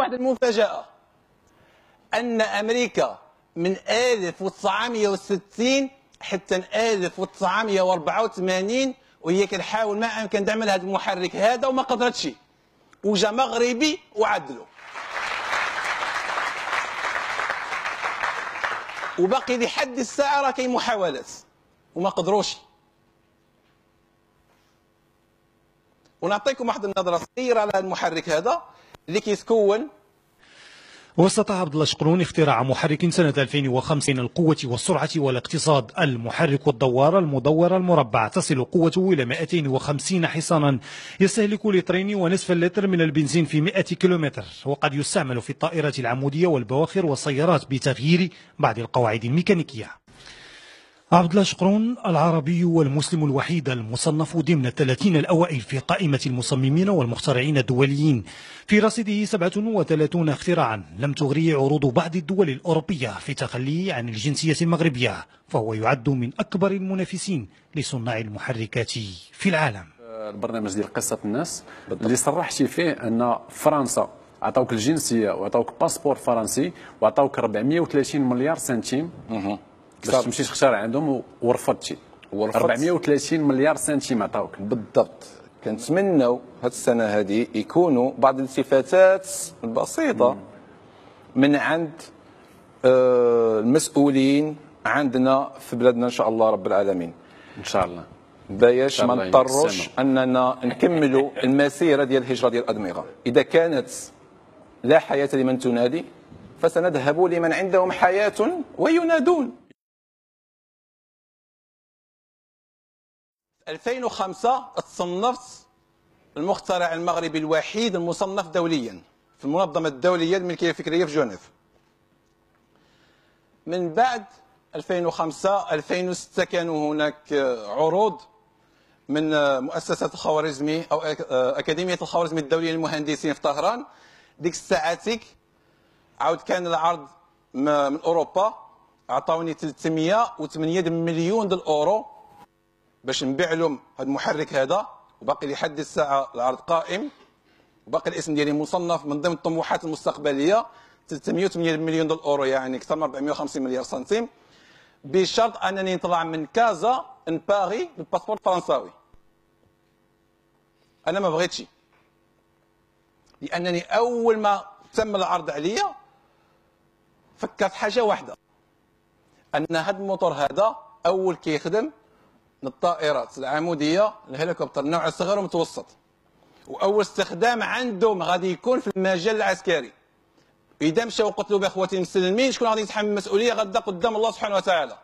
واحد المفاجأة، أن أمريكا من 1960 حتى 1984 وهي كتحاول ما أمكن تعمل هذا المحرك هذا وما قدرتش، وجا مغربي وعدلو، وباقي لحد الساعة راه كاين محاولات وما قدروش. ونعطيكم واحد النظرة صغيرة على المحرك هذا اللي كيتكون. واستطاع عبد الله شقرون اختراع محرك سنة 2005 من القوة والسرعة والاقتصاد. المحرك الدوار المدور المربع تصل قوته إلى 250 حصانا، يستهلك لترين ونصف اللتر من البنزين في 100 كيلومتر، وقد يستعمل في الطائرات العمودية والبواخر والسيارات بتغيير بعض القواعد الميكانيكية. عبد الله شقرون العربي والمسلم الوحيد المصنف ضمن 30 الأوائل في قائمة المصممين والمخترعين الدوليين، في رصيده 37 اختراعا لم تغري عروض بعض الدول الأوروبية في التخلي عن الجنسية المغربية، فهو يعد من أكبر المنافسين لصناع المحركات في العالم. البرنامج ديال قصة الناس اللي صرحتي فيه أن فرنسا عطاوك الجنسية وعطاوك باسبور فرنسي وعطاوك 430 مليار سنتيم باش تمشي تختار عندهم ورفضتي. 430 مليار سنتيم عطاوك بالضبط. كنتمنوا هذه السنه هذه يكونوا بعض الالتفاتات البسيطه من عند المسؤولين عندنا في بلادنا ان شاء الله رب العالمين، ان شاء الله، باش ما نضطروش اننا نكملوا المسيره ديال الهجره ديال الادمغه. اذا كانت لا حياه لمن تنادي فسنذهب لمن عندهم حياه وينادون. 2005 تصنفت المخترع المغربي الوحيد المصنف دوليا في المنظمة الدولية للملكية الفكرية في جنيف. من بعد 2005 2006 كانوا هناك عروض من مؤسسة الخوارزمي أو أكاديمية الخوارزمي الدولية للمهندسين في طهران. ديك الساعاتك عاود كان العرض من أوروبا، عطاوني 308 مليون الأورو باش نبيع لهم هذا المحرك هذا، وباقي لحد الساعه العرض قائم، وباقي الاسم ديالي مصنف من ضمن الطموحات المستقبليه. 308 مليون اورو يعني اكثر من 450 مليار سنتيم، بشرط انني نطلع من كازا لباري بالباسبور الفرنساوي. انا ما بغيتش، لانني اول ما تم العرض عليا فكرت حاجه واحده، ان هذا الموتور هذا اول كيخدم للطائرات العموديه الهليكوبتر نوع صغير ومتوسط، واول استخدام عندهم غادي يكون في المجال العسكري. اذا مشاو قتلوا باخواتي المسلمين، شكون غادي يتحمل المسؤوليه غدا قدام الله سبحانه وتعالى؟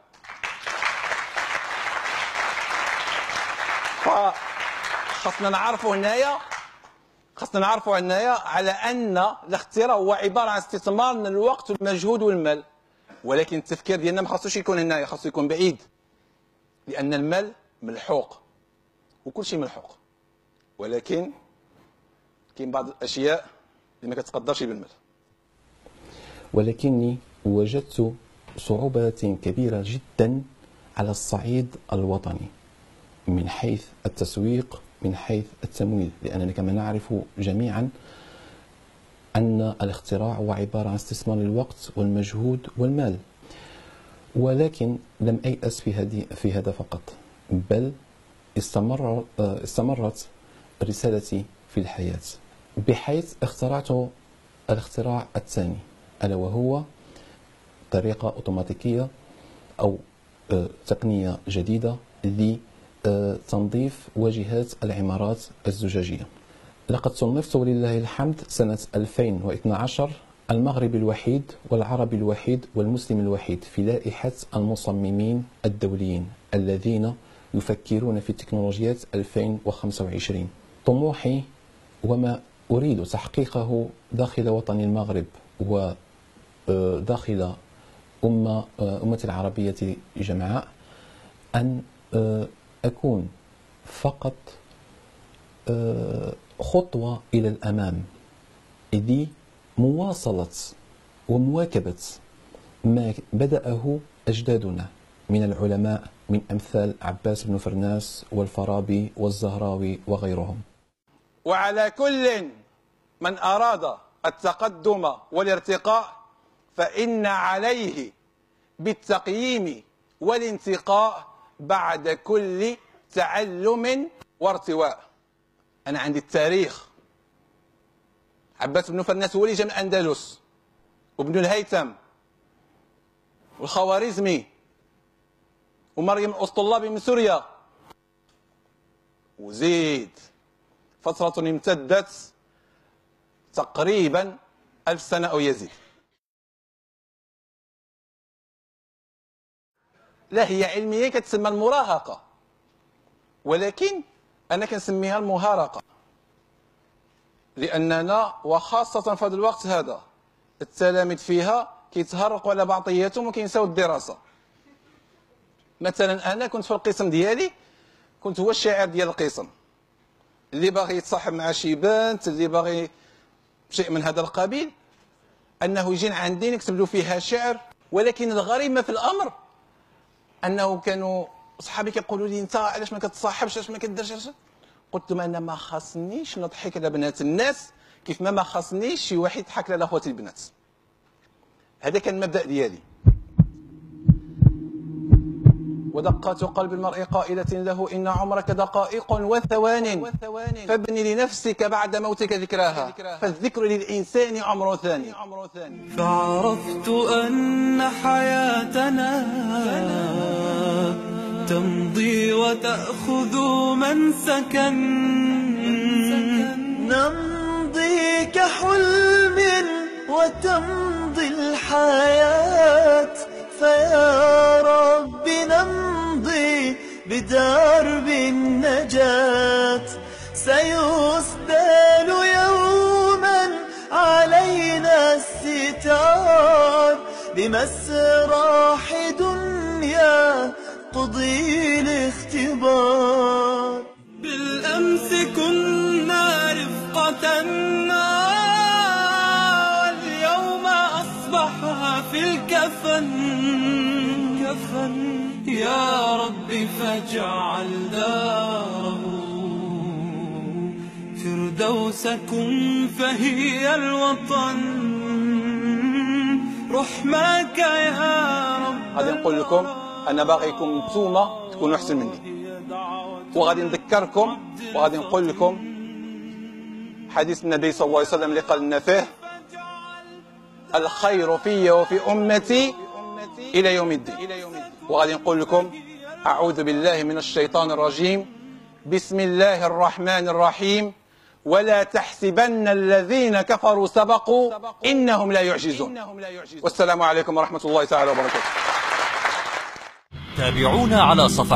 فخاصنا نعرفوا هنايا على ان الاختراع هو عباره عن استثمار من الوقت والمجهود والمال، ولكن التفكير ديالنا ما خاصوش يكون هنايا، خاصو يكون بعيد، لأن المال ملحوق وكل شيء ملحوق، ولكن كاين بعض الأشياء اللي ما كتقدرش بالمال. ولكني وجدت صعوبات كبيرة جدا على الصعيد الوطني من حيث التسويق، من حيث التمويل، لأننا كما نعرف جميعا أن الاختراع هو عبارة عن استثمار الوقت والمجهود والمال. ولكن لم أيأس في هذا فقط، بل استمرت رسالتي في الحياة، بحيث اخترعت الاختراع الثاني، ألا وهو طريقة أوتوماتيكية أو تقنية جديدة لتنظيف واجهات العمارات الزجاجية. لقد صنفت ولله الحمد سنة 2012 المغربي الوحيد والعربي الوحيد والمسلم الوحيد في لائحة المصممين الدوليين الذين يفكرون في تكنولوجيات 2025. طموحي وما أريد تحقيقه داخل وطن المغرب وداخل أمة العربية جمعاء أن أكون فقط خطوة إلى الأمام لمواصلة ومواكبة ما بدأه أجدادنا من العلماء من أمثال عباس بن فرناس والفارابي والزهراوي وغيرهم. وعلى كل من أراد التقدم والارتقاء فإن عليه بالتقييم والانتقاء بعد كل تعلم وارتواء. أنا عندي التاريخ، عباس بن فرناس هو اللي جا من الأندلس، وابن الهيثم والخوارزمي ومريم الأسطلابي من سوريا، وزيد فترة امتدت تقريبا 1000 سنة أو يزيد. لا، هي علميا كتسمى المراهقة، ولكن أنا كنسميها المهارقة، لأننا وخاصة في هذا الوقت هذا التلاميذ فيها كيتهرقوا على بعضياتهم وكينساو الدراسة. مثلا أنا كنت في القسم ديالي كنت هو الشاعر ديال القسم، اللي باغي يتصاحب مع شي بنت، اللي باغي شيء من هذا القبيل، أنه يجي عندي نكتب له فيها شعر. ولكن الغريب ما في الأمر أنه كانوا صحابي كيقولوا لي أنت علاش ما كتصاحبش، علاش ما كديرش؟ قلت لهم أنا ما خاصنيش نضحك على بنات الناس كيف ما خاصنيش شي واحد يضحك على اخواتي البنات. هذا كان المبدأ ديالي. ودقات قلب المرء قائلة له إن عمرك دقائق وثوان، فابن لنفسك بعد موتك ذكراها، فالذكر للإنسان عمر ثاني. فعرفت أن حياتنا تمضي وتأخذ منسكا، نمضي كحلم وتمضي الحياة، فيا رب نمضي بدرب النجاة، سيسدل يوما علينا الستار، بمسرح دنيا قضي الاختبار. بالأمس كنا رفقة واليوم أصبحها في الكفن، يا رب فاجعل داره فردوسكم فهي الوطن، رحمك يا رب. غادي نقول لكم أنا باغيكم نتوما تكونوا أحسن مني، وغادي نذكركم وغادي نقول لكم حديث النبي صلى الله عليه وسلم اللي قال لنا فيه الخير في وفي أمتي إلى يوم الدين. وغادي نقول لكم أعوذ بالله من الشيطان الرجيم، بسم الله الرحمن الرحيم، ولا تحسبن الذين كفروا سبقوا إنهم لا يعجزون. والسلام عليكم ورحمة الله تعالى وبركاته. تابعونا على صفحة